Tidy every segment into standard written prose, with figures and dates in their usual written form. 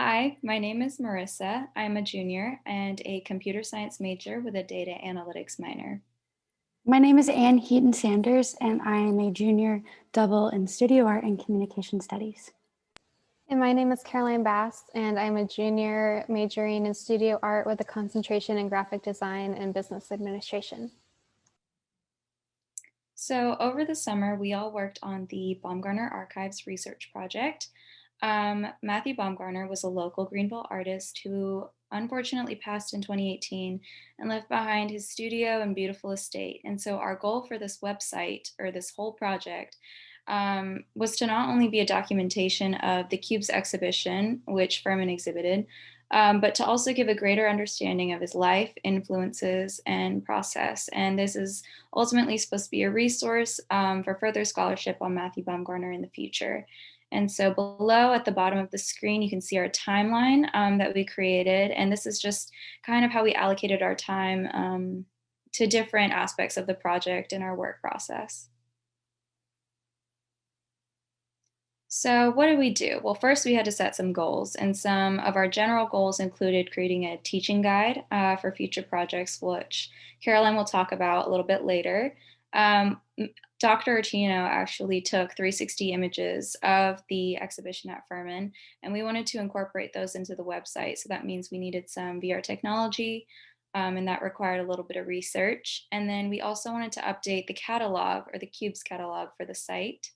Hi, my name is Marissa. I'm a junior and a computer science major with a data analytics minor. My name is Heaton Sanders, and I am a junior double in studio art and communication studies. And my name is Caroline Bass, and I'm a junior majoring in studio art with a concentration in graphic design and business administration. So over the summer, we all worked on the Baumgartner Archives research project. Matthew Baumgardner was a local Greenville artist who unfortunately passed in 2018 and left behind his studio and beautiful estate. And so our goal for this website, or this whole project, was to not only be a documentation of the Cube's exhibition, which Furman exhibited, but to also give a greater understanding of his life, influences, and process. And this is ultimately supposed to be a resource for further scholarship on Matthew Baumgartner in the future. And so below at the bottom of the screen, you can see our timeline that we created. And this is just kind of how we allocated our time to different aspects of the project in our work process. So what did we do? Well, first we had to set some goals, and some of our general goals included creating a teaching guide for future projects, which Caroline will talk about a little bit later. Dr. Artino actually took 360 images of the exhibition at Furman, and we wanted to incorporate those into the website. So that means we needed some VR technology, and that required a little bit of research. And then we also wanted to update the catalog, or the Cube's catalog, for the site.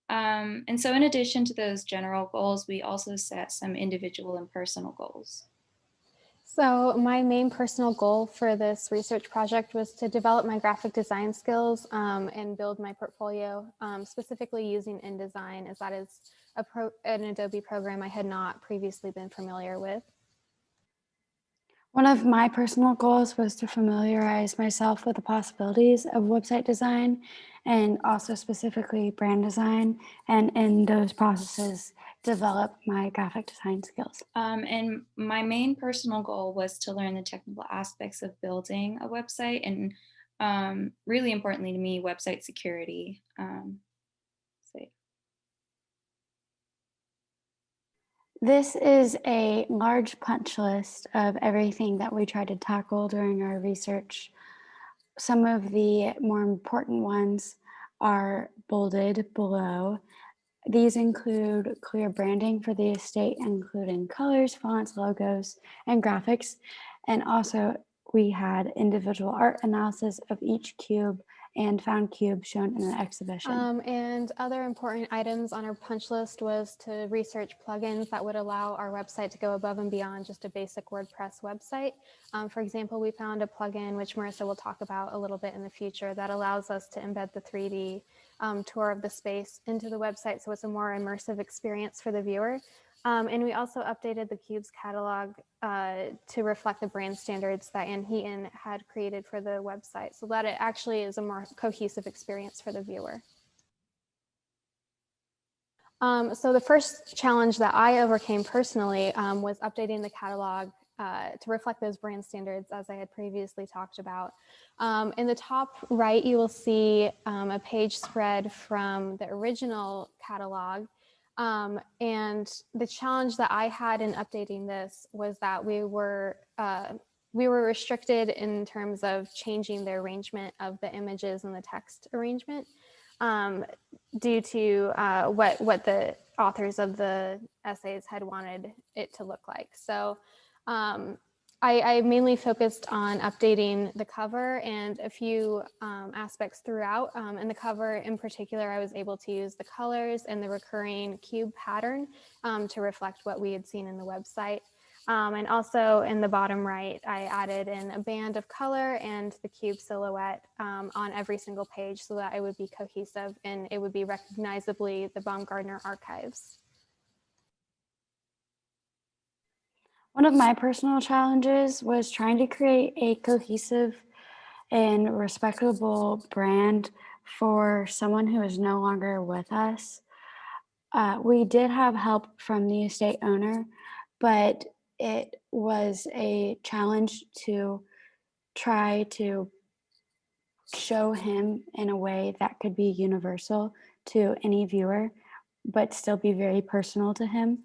And so in addition to those general goals, we also set some individual and personal goals. So my main personal goal for this research project was to develop my graphic design skills and build my portfolio, specifically using InDesign, as that is an Adobe program I had not previously been familiar with. One of my personal goals was to familiarize myself with the possibilities of website design and also specifically brand design, and in those processes, develop my graphic design skills. And my main personal goal was to learn the technical aspects of building a website and really importantly to me, website security. This is a large punch list of everything that we tried to tackle during our research. Some of the more important ones are bolded below. These include clear branding for the estate, including colors, fonts, logos, and graphics. And also we had individual art analysis of each cube and found cubes shown in the exhibition. And other important items on our punch list was to research plugins that would allow our website to go above and beyond just a basic WordPress website. For example, we found a plugin, which Marissa will talk about a little bit in the future, that allows us to embed the 3D tour of the space into the website, so it's a more immersive experience for the viewer. And we also updated the Cube's catalog to reflect the brand standards that Ann Heaton had created for the website, so that it actually is a more cohesive experience for the viewer. So the first challenge that I overcame personally was updating the catalog to reflect those brand standards, as I had previously talked about. In the top right, you will see a page spread from the original catalog. And the challenge that I had in updating this was that we were restricted in terms of changing the arrangement of the images and the text arrangement due to what the authors of the essays had wanted it to look like. So I mainly focused on updating the cover and a few aspects throughout. In the cover in particular, I was able to use the colors and the recurring cube pattern to reflect what we had seen in the website. And also in the bottom right, I added in a band of color and the cube silhouette on every single page so that it would be cohesive and it would be recognizably the Baumgardner Archives. One of my personal challenges was trying to create a cohesive and respectable brand for someone who is no longer with us. We did have help from the estate owner, but it was a challenge to try to show him in a way that could be universal to any viewer, but still be very personal to him.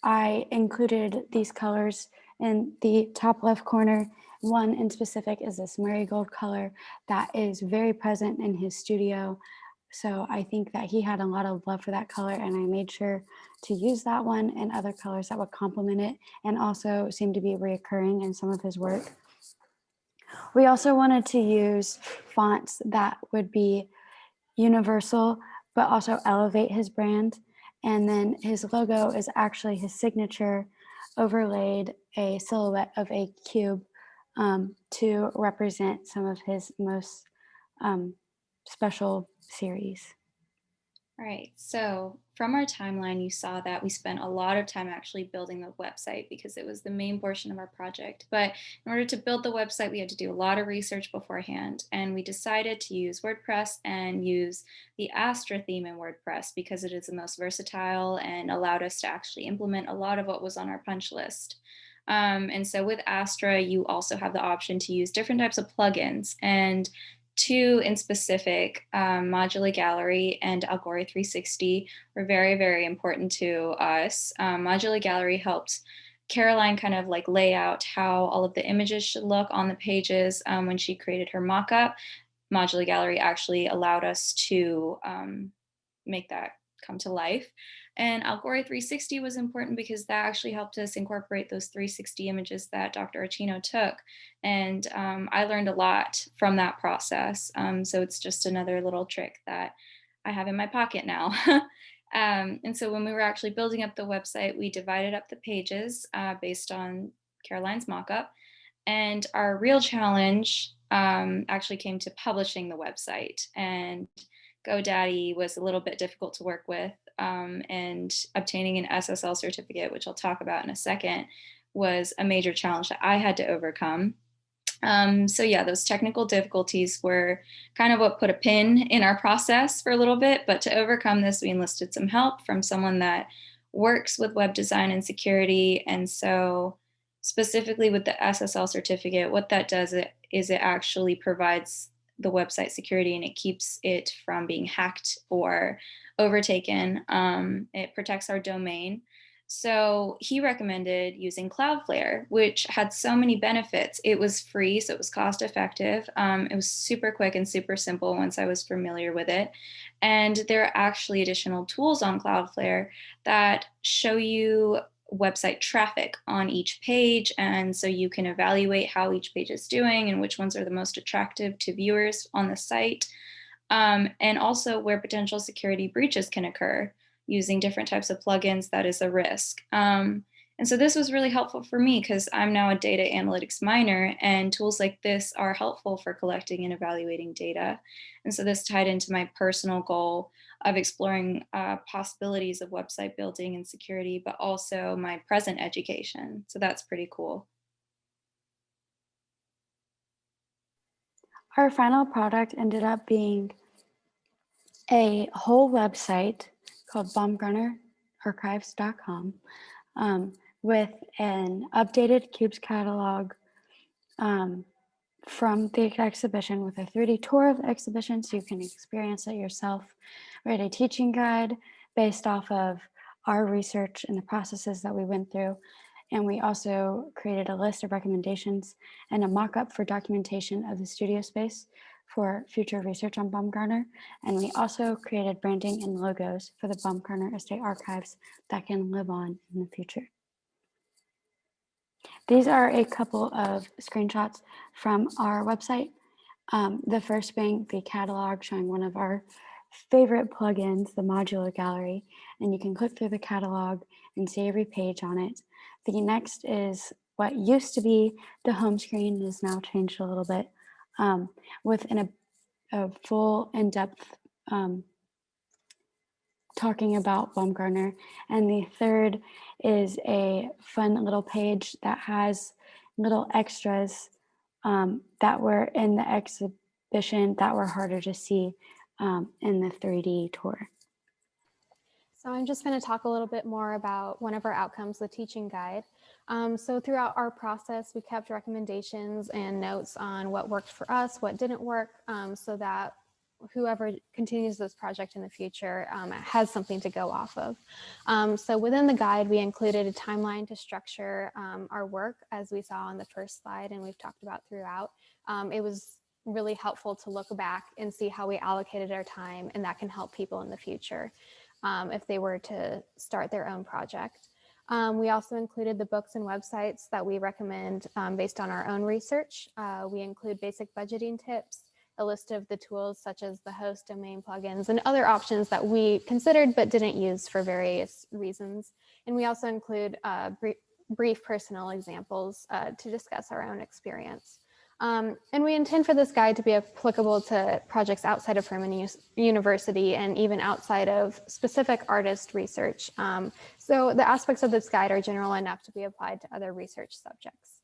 I included these colors in the top left corner. One in specific is this marigold color that is very present in his studio. So I think that he had a lot of love for that color, and I made sure to use that one and other colors that would complement it and also seem to be reoccurring in some of his work. We also wanted to use fonts that would be universal, but also elevate his brand. And then his logo is actually his signature overlaid a silhouette of a cube to represent some of his most special series. All right, so from our timeline, you saw that we spent a lot of time actually building the website because it was the main portion of our project. But in order to build the website, we had to do a lot of research beforehand. And we decided to use WordPress and use the Astra theme in WordPress because it is the most versatile and allowed us to actually implement a lot of what was on our punch list. And so with Astra, you also have the option to use different types of plugins. And two in specific, Modular Gallery and Algora 360 were very, very important to us. Modular Gallery helped Caroline kind of like lay out how all of the images should look on the pages when she created her mock-up. Modular Gallery actually allowed us to make that come to life. And Algora 360 was important because that actually helped us incorporate those 360 images that Dr. Archino took. And I learned a lot from that process. So it's just another little trick that I have in my pocket now. And so when we were actually building up the website, we divided up the pages based on Caroline's mockup. And our real challenge actually came to publishing the website. And GoDaddy was a little bit difficult to work with, and obtaining an SSL certificate, which I'll talk about in a second, was a major challenge that I had to overcome. So yeah, those technical difficulties were kind of what put a pin in our process for a little bit, but to overcome this, we enlisted some help from someone that works with web design and security. And so specifically with the SSL certificate, what that does is it actually provides the website security and it keeps it from being hacked or overtaken. It protects our domain. So he recommended using Cloudflare, which had so many benefits. It was free, so it was cost effective. It was super quick and super simple once I was familiar with it. And there are actually additional tools on Cloudflare that show you website traffic on each page. And so you can evaluate how each page is doing and which ones are the most attractive to viewers on the site. And also where potential security breaches can occur using different types of plugins that is a risk. And so this was really helpful for me because I'm now a data analytics minor and tools like this are helpful for collecting and evaluating data. And so this tied into my personal goal of exploring possibilities of website building and security, but also my present education. So that's pretty cool. Our final product ended up being a whole website called baumgarderarchives.com with an updated Cubes catalog from the exhibition with a 3D tour of the exhibition so you can experience it yourself. We had a teaching guide based off of our research and the processes that we went through. And we also created a list of recommendations and a mock-up for documentation of the studio space for future research on Baumgarder. And we also created branding and logos for the Baumgartner Estate archives that can live on in the future. These are a couple of screenshots from our website. The first being the catalog showing one of our favorite plugins, the Modular Gallery, and you can click through the catalog and see every page on it. The next is what used to be the home screen is now changed a little bit with a full in-depth talking about Baumgartner. And the third is a fun little page that has little extras that were in the exhibition that were harder to see in the 3D tour. So I'm just going to talk a little bit more about one of our outcomes, the teaching guide. So throughout our process, we kept recommendations and notes on what worked for us, what didn't work, so that whoever continues this project in the future has something to go off of. So within the guide, we included a timeline to structure our work, as we saw on the first slide and we've talked about throughout. It was really helpful to look back and see how we allocated our time, and that can help people in the future if they were to start their own project. We also included the books and websites that we recommend based on our own research. We include basic budgeting tips, a list of the tools such as the host domain plugins and other options that we considered but didn't use for various reasons. And we also include brief personal examples to discuss our own experience. And we intend for this guide to be applicable to projects outside of Furman University and even outside of specific artist research. So the aspects of this guide are general enough to be applied to other research subjects.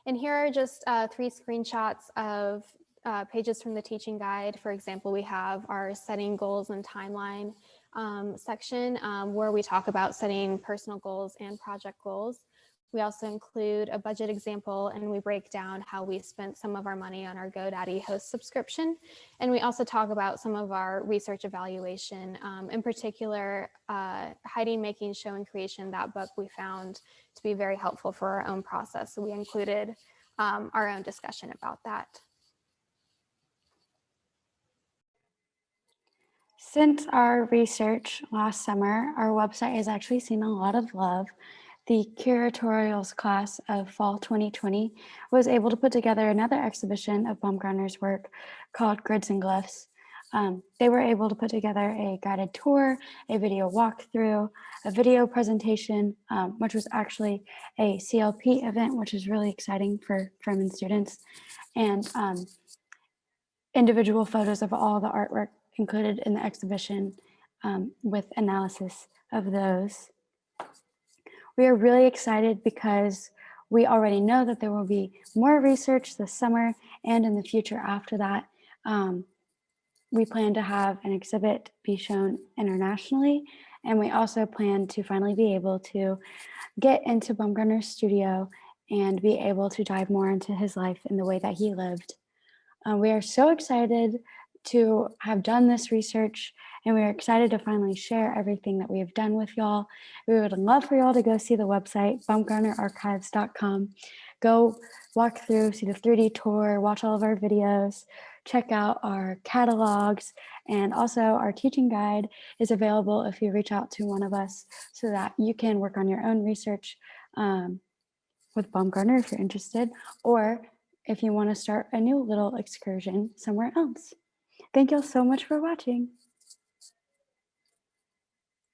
And here are just 3 screenshots of pages from the teaching guide. For example, we have our setting goals and timeline section where we talk about setting personal goals and project goals. We also include a budget example, and we break down how we spent some of our money on our GoDaddy host subscription. And we also talk about some of our research evaluation, in particular, Hiding, Making, Show, and Creation. That book we found to be very helpful for our own process. So we included our own discussion about that. Since our research last summer, our website has actually seen a lot of love. The curatorials class of fall 2020 was able to put together another exhibition of Baumgartner's work called Grids and Glyphs. They were able to put together a guided tour, a video walkthrough, a video presentation, which was actually a CLP event, which is really exciting for Furman students, and individual photos of all the artwork included in the exhibition with analysis of those. We are really excited because we already know that there will be more research this summer and in the future after that. We plan to have an exhibit be shown internationally, and we also plan to finally be able to get into Baumgartner's studio and be able to dive more into his life and the way that he lived. We are so excited to have done this research, and we are excited to finally share everything that we have done with y'all. We would love for y'all to go see the website, baumgartnerarchives.com. Go walk through, see the 3D tour, watch all of our videos, check out our catalogs, and also our teaching guide is available if you reach out to one of us so that you can work on your own research with Baumgartner if you're interested, or if you want to start a new little excursion somewhere else. Thank you all so much for watching.